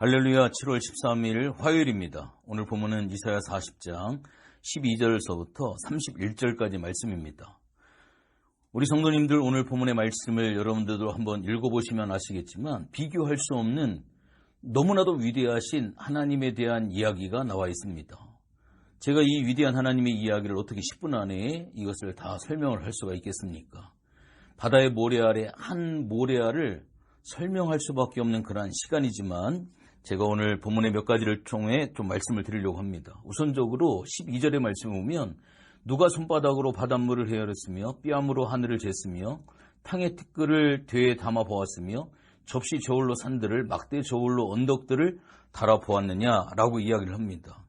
할렐루야. 7월 13일 화요일입니다. 오늘 본문은 이사야 40장 12절서부터 31절까지 말씀입니다. 우리 성도님들 오늘 본문의 말씀을 여러분들도 한번 읽어보시면 아시겠지만 비교할 수 없는 너무나도 위대하신 하나님에 대한 이야기가 나와 있습니다. 제가 이 위대한 하나님의 이야기를 어떻게 10분 안에 이것을 다 설명을 할 수가 있겠습니까? 바다의 모래 아래 한 모래알을 설명할 수밖에 없는 그러한 시간이지만 제가 오늘 본문의 몇 가지를 통해 좀 말씀을 드리려고 합니다. 우선적으로 12절의 말씀을 보면 누가 손바닥으로 바닷물을 헤아렸으며 뺨으로 하늘을 쟀으며 탕의 티끌을 되에 담아 보았으며 접시 저울로 산들을 막대 저울로 언덕들을 달아 보았느냐라고 이야기를 합니다.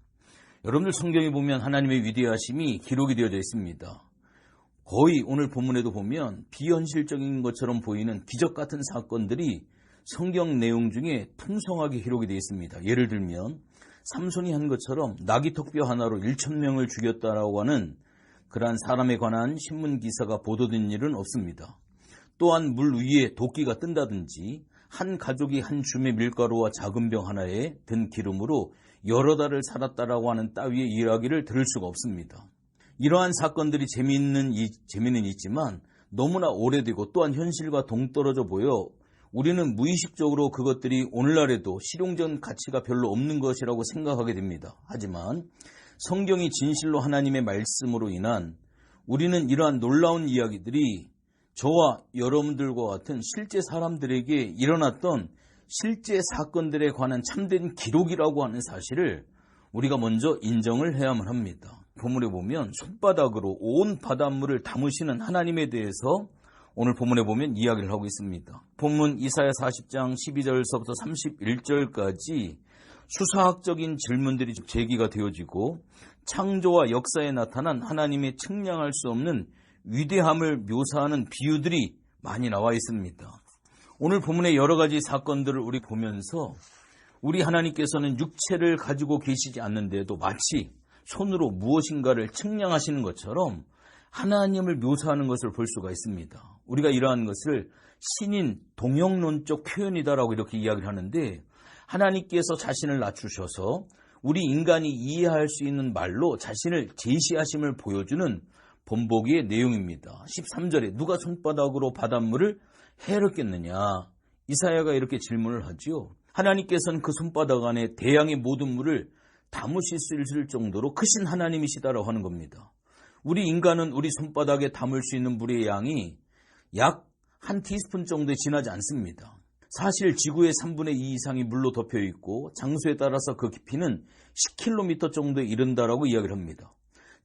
여러분들 성경에 보면 하나님의 위대하심이 기록이 되어져 있습니다. 거의 오늘 본문에도 보면 비현실적인 것처럼 보이는 기적 같은 사건들이 성경 내용 중에 풍성하게 기록이 되어 있습니다. 예를 들면 삼손이 한 것처럼 나귀 턱뼈 하나로 1,000명을 죽였다라고 하는 그러한 사람에 관한 신문 기사가 보도된 일은 없습니다. 또한 물 위에 도끼가 뜬다든지 한 가족이 한 줌의 밀가루와 작은 병 하나에 든 기름으로 여러 달을 살았다라고 하는 따위의 이야기를 들을 수가 없습니다. 이러한 사건들이 재미는 있지만 너무나 오래되고 또한 현실과 동떨어져 보여 우리는 무의식적으로 그것들이 오늘날에도 실용적 가치가 별로 없는 것이라고 생각하게 됩니다. 하지만 성경이 진실로 하나님의 말씀으로 인한 우리는 이러한 놀라운 이야기들이 저와 여러분들과 같은 실제 사람들에게 일어났던 실제 사건들에 관한 참된 기록이라고 하는 사실을 우리가 먼저 인정을 해야만 합니다. 본문에 보면 손바닥으로 온 바닷물을 담으시는 하나님에 대해서 오늘 본문에 보면 이야기를 하고 있습니다. 본문 이사야 40장 12절서부터 31절까지 수사학적인 질문들이 제기가 되어지고 창조와 역사에 나타난 하나님의 측량할 수 없는 위대함을 묘사하는 비유들이 많이 나와 있습니다. 오늘 본문의 여러 가지 사건들을 우리 보면서 우리 하나님께서는 육체를 가지고 계시지 않는데도 마치 손으로 무엇인가를 측량하시는 것처럼 하나님을 묘사하는 것을 볼 수가 있습니다. 우리가 이러한 것을 신인 동형론적 표현이다라고 이렇게 이야기를 하는데 하나님께서 자신을 낮추셔서 우리 인간이 이해할 수 있는 말로 자신을 제시하심을 보여주는 본보기의 내용입니다. 13절에 누가 손바닥으로 바닷물을 헤아렸겠느냐. 이사야가 이렇게 질문을 하죠. 하나님께서는 그 손바닥 안에 대양의 모든 물을 담으실 수 있을 정도로 크신 하나님이시다라고 하는 겁니다. 우리 인간은 우리 손바닥에 담을 수 있는 물의 양이 약 한 티스푼 정도에 지나지 않습니다. 사실 지구의 3분의 2 이상이 물로 덮여 있고 장소에 따라서 그 깊이는 10km 정도에 이른다라고 이야기를 합니다.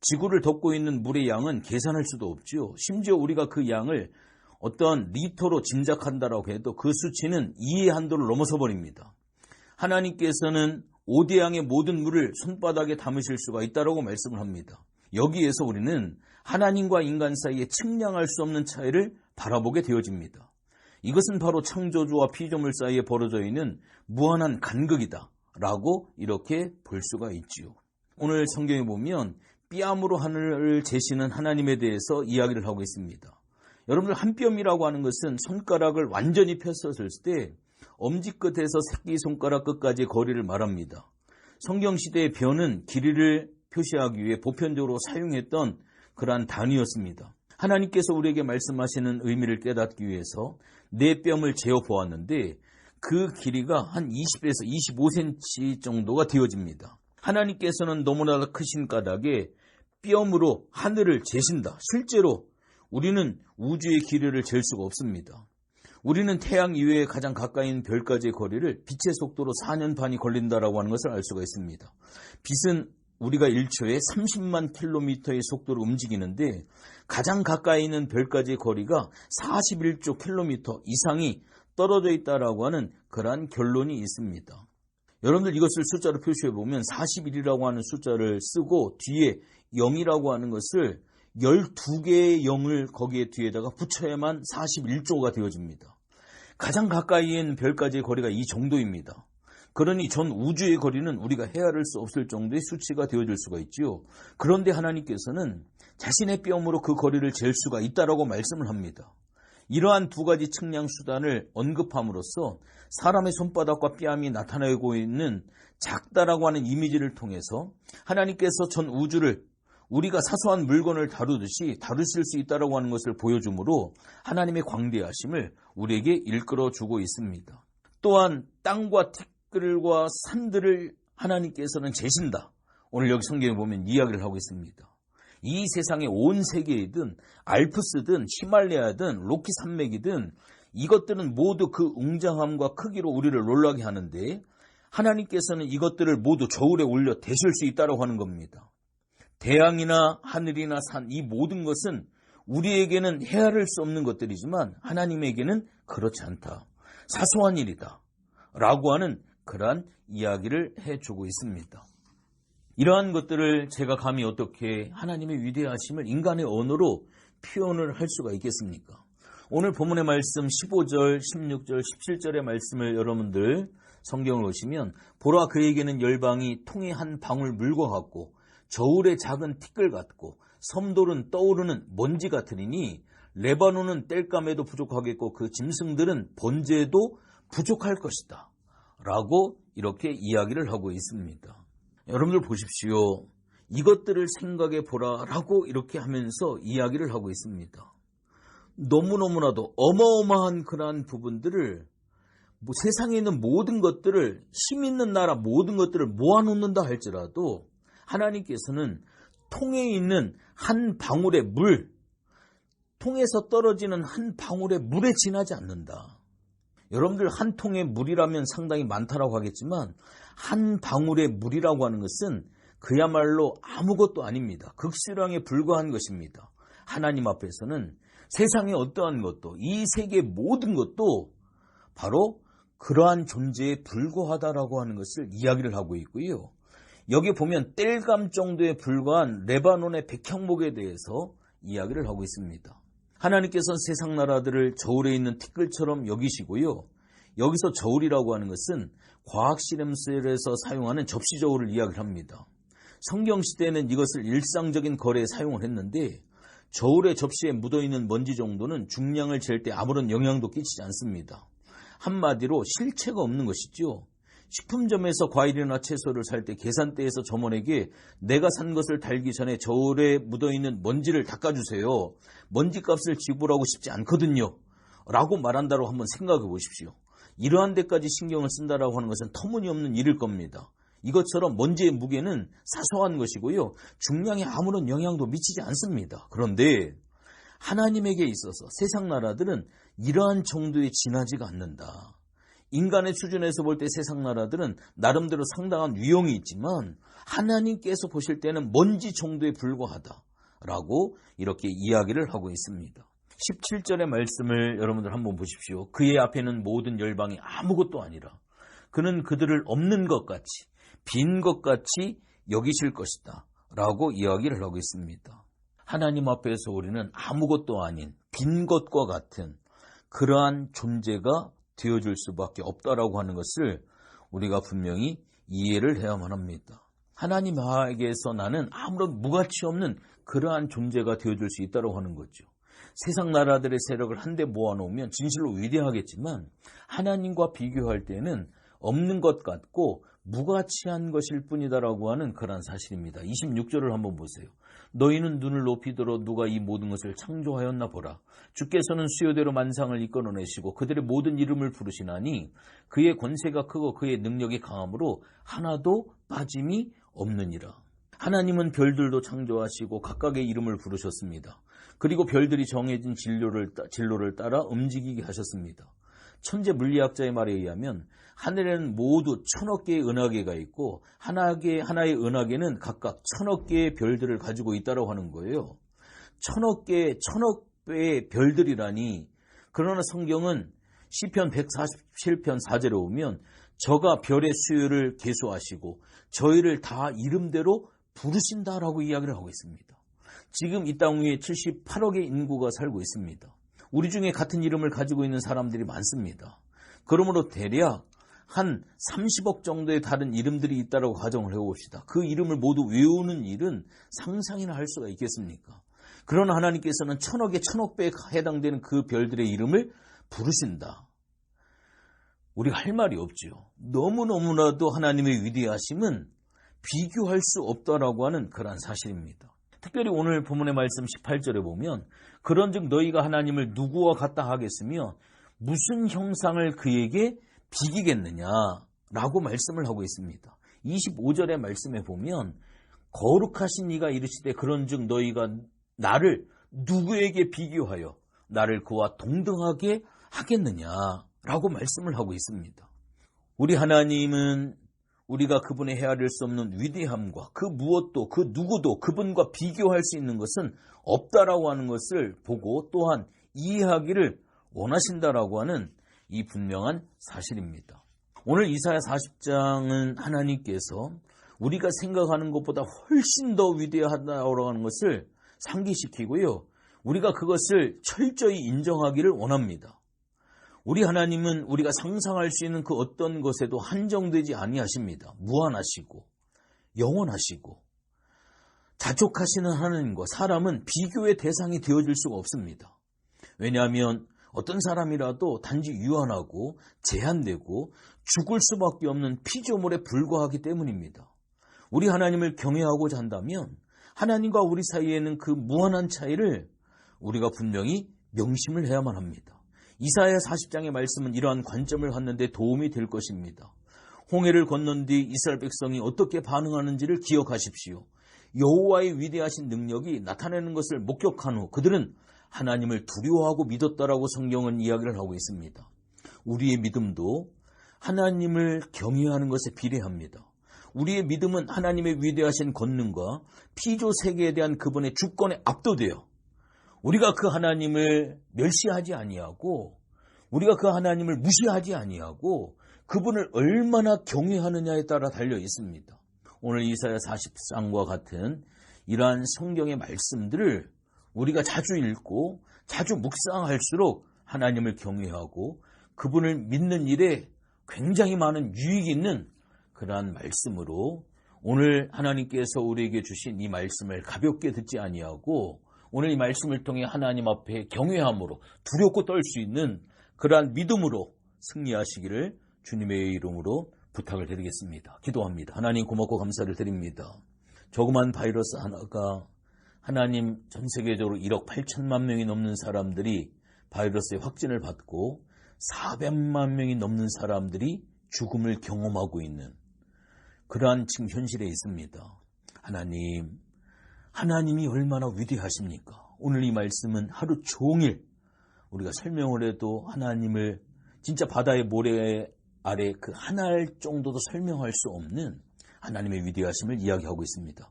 지구를 덮고 있는 물의 양은 계산할 수도 없죠. 심지어 우리가 그 양을 어떤 리터로 짐작한다라고 해도 그 수치는 이해 한도를 넘어서 버립니다. 하나님께서는 5대양의 모든 물을 손바닥에 담으실 수가 있다라고 말씀을 합니다. 여기에서 우리는 하나님과 인간 사이에 측량할 수 없는 차이를 바라보게 되어집니다. 이것은 바로 창조주와 피조물 사이에 벌어져 있는 무한한 간극이다 라고 이렇게 볼 수가 있지요. 오늘 성경에 보면 뺨으로 하늘을 재시는 하나님에 대해서 이야기를 하고 있습니다. 여러분들 한 뼘이라고 하는 것은 손가락을 완전히 폈었을 때 엄지끝에서 새끼손가락 끝까지 거리를 말합니다. 성경시대의 벼는 길이를 표시하기 위해 보편적으로 사용했던 그러한 단위였습니다. 하나님께서 우리에게 말씀하시는 의미를 깨닫기 위해서 내 뺨을 재어 보았는데 그 길이가 한 20에서 25cm 정도가 되어집니다. 하나님께서는 너무나 크신 까닭에 뺨으로 하늘을 재신다. 실제로 우리는 우주의 길이를 잴 수가 없습니다. 우리는 태양 이외에 가장 가까이 있는 별까지의 거리를 빛의 속도로 4년 반이 걸린다라고 하는 것을 알 수가 있습니다. 빛은 우리가 1초에 30만 킬로미터의 속도로 움직이는데 가장 가까이 있는 별까지의 거리가 41조 킬로미터 이상이 떨어져 있다라고 하는 그러한 결론이 있습니다. 여러분들 이것을 숫자로 표시해 보면 41이라고 하는 숫자를 쓰고 뒤에 0이라고 하는 것을 12개의 0을 거기에 뒤에다가 붙여야만 41조가 되어집니다. 가장 가까이 있는 별까지의 거리가 이 정도입니다. 그러니 전 우주의 거리는 우리가 헤아릴 수 없을 정도의 수치가 되어질 수가 있지요. 그런데 하나님께서는 자신의 뼘으로 그 거리를 잴 수가 있다라고 말씀을 합니다. 이러한 두 가지 측량 수단을 언급함으로써 사람의 손바닥과 뺨이 나타내고 있는 작다라고 하는 이미지를 통해서 하나님께서 전 우주를 우리가 사소한 물건을 다루듯이 다루실 수 있다라고 하는 것을 보여주므로 하나님의 광대하심을 우리에게 일컬어주고 있습니다. 또한 땅과 티끌과 산들을 하나님께서는 재신다. 오늘 여기 성경에 보면 이야기를 하고 있습니다. 이 세상의 온 세계이든 알프스든 히말라야든 로키 산맥이든 이것들은 모두 그 웅장함과 크기로 우리를 놀라게 하는데 하나님께서는 이것들을 모두 저울에 올려 대실 수 있다고 하는 겁니다. 대양이나 하늘이나 산, 이 모든 것은 우리에게는 헤아릴 수 없는 것들이지만 하나님에게는 그렇지 않다. 사소한 일이다. 라고 하는 그러한 이야기를 해주고 있습니다. 이러한 것들을 제가 감히 어떻게 하나님의 위대하심을 인간의 언어로 표현을 할 수가 있겠습니까? 오늘 본문의 말씀 15절, 16절, 17절의 말씀을 여러분들 성경을 보시면 보라 그에게는 열방이 통의 한 방울 물과 같고 저울의 작은 티끌 같고 섬돌은 떠오르는 먼지 같으니 레바논은 땔감에도 부족하겠고 그 짐승들은 번제에도 부족할 것이다. 라고 이렇게 이야기를 하고 있습니다. 여러분들 보십시오. 이것들을 생각해 보라라고 이렇게 하면서 이야기를 하고 있습니다. 너무너무나도 어마어마한 그러한 부분들을 세상에 있는 모든 것들을 힘 있는 나라 모든 것들을 모아놓는다 할지라도 하나님께서는 통에 있는 한 방울의 물, 통에서 떨어지는 한 방울의 물에 지나지 않는다. 여러분들 한 통의 물이라면 상당히 많다라고 하겠지만 한 방울의 물이라고 하는 것은 그야말로 아무것도 아닙니다. 극실황에 불과한 것입니다. 하나님 앞에서는 세상의 어떠한 것도 이 세계 모든 것도 바로 그러한 존재에 불과하다라고 하는 것을 이야기를 하고 있고요. 여기 보면 땔감 정도에 불과한 레바논의 백향목에 대해서 이야기를 하고 있습니다. 하나님께서는 세상 나라들을 저울에 있는 티끌처럼 여기시고요. 여기서 저울이라고 하는 것은 과학실험실에서 사용하는 접시 저울을 이야기를 합니다. 성경시대에는 이것을 일상적인 거래에 사용을 했는데 저울의 접시에 묻어있는 먼지 정도는 중량을 잴 때 아무런 영향도 끼치지 않습니다. 한마디로 실체가 없는 것이죠. 식품점에서 과일이나 채소를 살 때 계산대에서 점원에게 내가 산 것을 달기 전에 저울에 묻어있는 먼지를 닦아주세요. 먼지값을 지불하고 싶지 않거든요. 라고 말한다고 한번 생각해 보십시오. 이러한 데까지 신경을 쓴다라고 하는 것은 터무니없는 일일 겁니다. 이것처럼 먼지의 무게는 사소한 것이고요. 중량에 아무런 영향도 미치지 않습니다. 그런데 하나님에게 있어서 세상 나라들은 이러한 정도에 지나지가 않는다. 인간의 수준에서 볼 때 세상 나라들은 나름대로 상당한 위용이 있지만 하나님께서 보실 때는 먼지 정도에 불과하다라고 이렇게 이야기를 하고 있습니다. 17절의 말씀을 여러분들 한번 보십시오. 그의 앞에는 모든 열방이 아무것도 아니라 그는 그들을 없는 것 같이 빈 것 같이 여기실 것이다 라고 이야기를 하고 있습니다. 하나님 앞에서 우리는 아무것도 아닌 빈 것과 같은 그러한 존재가 되어줄 수밖에 없다라고 하는 것을 우리가 분명히 이해를 해야만 합니다. 하나님에게서 나는 아무런 무가치 없는 그러한 존재가 되어줄 수 있다고 하는 거죠. 세상 나라들의 세력을 한데 모아놓으면 진실로 위대하겠지만 하나님과 비교할 때는 없는 것 같고 무가치한 것일 뿐이다라고 하는 그러한 사실입니다. 26절을 한번 보세요. 너희는 눈을 높이 들어 누가 이 모든 것을 창조하였나 보라. 주께서는 수요대로 만상을 이끌어내시고 그들의 모든 이름을 부르시나니 그의 권세가 크고 그의 능력이 강함으로 하나도 빠짐이 없느니라. 하나님은 별들도 창조하시고 각각의 이름을 부르셨습니다. 그리고 별들이 정해진 진로를 따라 움직이게 하셨습니다. 천재 물리학자의 말에 의하면 하늘에는 모두 1000억 개의 은하계가 있고 하나의 은하계는 각각 1000억 개의 별들을 가지고 있다고 하는 거예요. 1000억 배의 별들이라니. 그러나 성경은 시편 147편 4절에 오면 저가 별의 수요를 계수하시고 저희를 다 이름대로 부르신다라고 이야기를 하고 있습니다. 지금 이 땅 위에 78억의 인구가 살고 있습니다. 우리 중에 같은 이름을 가지고 있는 사람들이 많습니다. 그러므로 대략 한 30억 정도의 다른 이름들이 있다고 가정을 해봅시다. 그 이름을 모두 외우는 일은 상상이나 할 수가 있겠습니까? 그런 하나님께서는 천억에 천억배에 해당되는 그 별들의 이름을 부르신다. 우리가 할 말이 없지요. 너무너무나도 하나님의 위대하심은 비교할 수 없다라고 하는 그러한 사실입니다. 특별히 오늘 본문의 말씀 18절에 보면 그런즉 너희가 하나님을 누구와 같다 하겠으며 무슨 형상을 그에게 비기겠느냐라고 말씀을 하고 있습니다. 25절의 말씀에 보면 거룩하신 이가 이르시되 그런즉 너희가 나를 누구에게 비교하여 나를 그와 동등하게 하겠느냐라고 말씀을 하고 있습니다. 우리 하나님은 우리가 그분의 헤아릴 수 없는 위대함과 그 무엇도 그 누구도 그분과 비교할 수 있는 것은 없다라고 하는 것을 보고 또한 이해하기를 원하신다라고 하는 이 분명한 사실입니다. 오늘 이사야 40장은 하나님께서 우리가 생각하는 것보다 훨씬 더 위대하다고 하는 것을 상기시키고요. 우리가 그것을 철저히 인정하기를 원합니다. 우리 하나님은 우리가 상상할 수 있는 그 어떤 것에도 한정되지 아니하십니다. 무한하시고 영원하시고 자족하시는 하나님과 사람은 비교의 대상이 되어질 수가 없습니다. 왜냐하면 어떤 사람이라도 단지 유한하고 제한되고 죽을 수밖에 없는 피조물에 불과하기 때문입니다. 우리 하나님을 경외하고자 한다면 하나님과 우리 사이에는 그 무한한 차이를 우리가 분명히 명심을 해야만 합니다. 이사야 40장의 말씀은 이러한 관점을 갖는 데 도움이 될 것입니다. 홍해를 건넌 뒤 이스라엘 백성이 어떻게 반응하는지를 기억하십시오. 여호와의 위대하신 능력이 나타나는 것을 목격한 후 그들은 하나님을 두려워하고 믿었다라고 성경은 이야기를 하고 있습니다. 우리의 믿음도 하나님을 경외하는 것에 비례합니다. 우리의 믿음은 하나님의 위대하신 권능과 피조 세계에 대한 그분의 주권에 압도되어 우리가 그 하나님을 멸시하지 아니하고 우리가 그 하나님을 무시하지 아니하고 그분을 얼마나 경외하느냐에 따라 달려 있습니다. 오늘 이사야 40장과 같은 이러한 성경의 말씀들을 우리가 자주 읽고 자주 묵상할수록 하나님을 경외하고 그분을 믿는 일에 굉장히 많은 유익이 있는 그러한 말씀으로 오늘 하나님께서 우리에게 주신 이 말씀을 가볍게 듣지 아니하고 오늘 이 말씀을 통해 하나님 앞에 경외함으로 두렵고 떨 수 있는 그러한 믿음으로 승리하시기를 주님의 이름으로 부탁을 드리겠습니다. 기도합니다. 하나님 고맙고 감사를 드립니다. 조그만 바이러스 하나가 하나님 전 세계적으로 1억 8천만 명이 넘는 사람들이 바이러스의 확진을 받고 400만 명이 넘는 사람들이 죽음을 경험하고 있는 그러한 지금 현실에 있습니다. 하나님이 얼마나 위대하십니까? 오늘 이 말씀은 하루 종일 우리가 설명을 해도 하나님을 진짜 바다의 모래 아래 그 하나일 정도도 설명할 수 없는 하나님의 위대하심을 이야기하고 있습니다.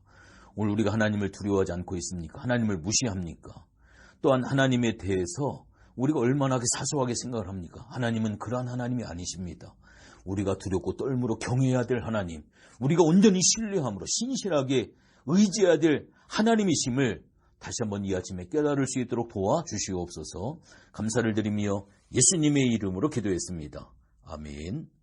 오늘 우리가 하나님을 두려워하지 않고 있습니까? 하나님을 무시합니까? 또한 하나님에 대해서 우리가 얼마나 사소하게 생각을 합니까? 하나님은 그러한 하나님이 아니십니다. 우리가 두렵고 떨므로 경외해야 될 하나님, 우리가 온전히 신뢰함으로 신실하게 의지해야 될 하나님이심을 다시 한번 이 아침에 깨달을 수 있도록 도와주시옵소서. 감사를 드리며 예수님의 이름으로 기도했습니다. 아멘.